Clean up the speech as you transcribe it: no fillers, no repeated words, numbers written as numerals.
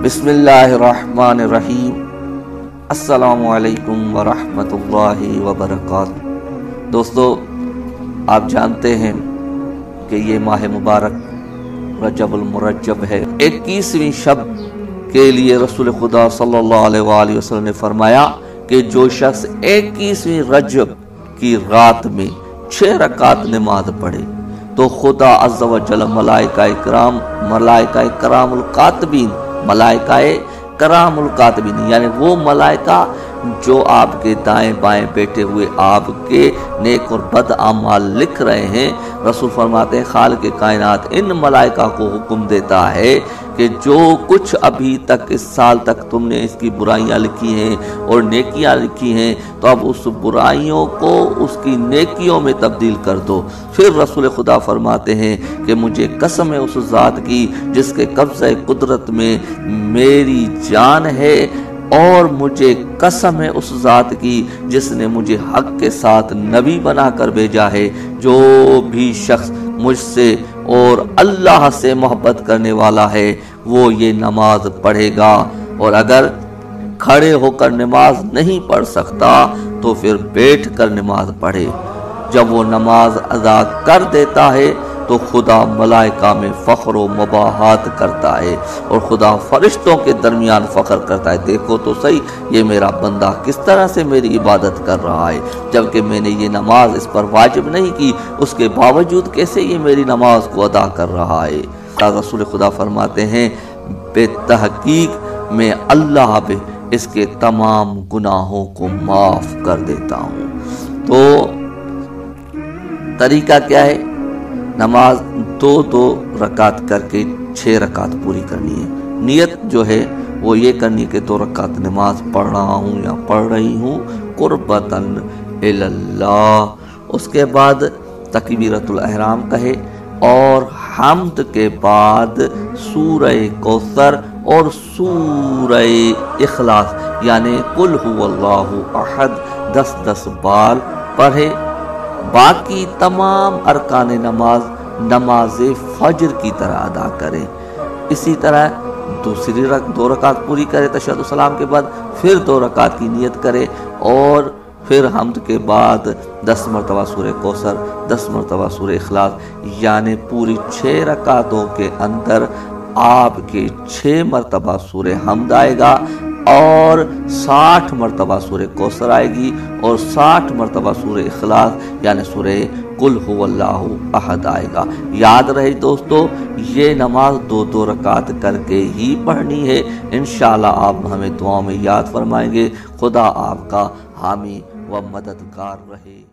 बिस्मिल्लाहिर्रहमानिर्रहीम। अस्सलामु अलैकुम वरहमतुल्लाहि वबरकातुहू। दोस्तों, आप जानते हैं कि ये माह मुबारक रजबुल मुरज्जब है। 21वीं शब के लिए रसूल खुदा सल्लल्लाहु अलैहि वसल्लम ने फरमाया कि जो शख्स 21वीं रजब की रात में 6 रकात नमाज पढ़े तो खुदा अज़्ज़ व जल मलाइका करामुल कातिबीन यानी वो मलाइका जो आपके दाएं बाएं बैठे हुए आपके नेक और बद अमाल लिख रहे हैं, रसूल फरमाते हैं खालिक के कायनात इन मलाइका को हुक्म देता है कि जो कुछ अभी तक इस साल तक तुमने इसकी बुराइयां लिखी हैं और नेकियां लिखी हैं, तो अब उस बुराइयों को उसकी नेकियों में तब्दील कर दो। फिर रसूल खुदा फरमाते हैं कि मुझे कसम है उस ज़ात की जिसके कब्ज़े कुदरत में मेरी जान है, और मुझे कसम है उस ज़ात की जिसने मुझे हक के साथ नबी बनाकर भेजा है। जो भी शख्स मुझसे और अल्लाह से मोहब्बत करने वाला है वो ये नमाज पढ़ेगा, और अगर खड़े होकर नमाज नहीं पढ़ सकता तो फिर बैठ कर नमाज पढ़े। जब वो नमाज अदा कर देता है तो खुदा मलाइका में फ़ख्र व मुबाहात करता है और खुदा फरिश्तों के दरमियान फ़ख्र करता है। देखो तो सही ये मेरा बंदा किस तरह से मेरी इबादत कर रहा है, जबकि मैंने ये नमाज इस पर वाजिब नहीं की, उसके बावजूद कैसे ये मेरी नमाज को अदा कर रहा है। रसूल खुदा फरमाते हैं बेतहकीक मैं अल्लाह पे इसके तमाम गुनाहों को माफ़ कर देता हूँ। तो तरीका क्या है? नमाज 2-2 रकात करके 6 रकात पूरी करनी है। नियत जो है वो ये करनी कि 2 रकात नमाज पढ़ रहा हूँ या पढ़ रही हूँ कुर्बतन इल्लाह। उसके बाद तकबीरतुल एहराम कहे और हम्द के बाद सूरह कौसर और सूरह इखलास यानी कुल हुवल्लाहु अहद 10-10 बार पढ़े। बाकी तमाम अरकान नमाज फजर की तरह अदा करें। इसी तरह दूसरी 2 रकात पूरी करे तशहहुद सलाम के बाद, फिर 2 रकात की नियत करे और फिर हम्द के बाद 10 मरतबा सूरह कौसर, 10 मरतबा सूरह इखलास, यानी पूरी 6 रकातों के अंदर आपके 6 मरतबा सूरह हम्द आएगा और 60 मरतबा सूरह कौसर आएगी और 60 मरतबा सूरह इखलास यानी सूरह कुल हुवल्लाहु अहद आएगा। याद रहे दोस्तों, ये नमाज 2-2 रकात करके ही पढ़नी है। इंशाअल्लाह आप हमें दुआ में याद फरमाएंगे। खुदा आपका हामी व मददगार रहे।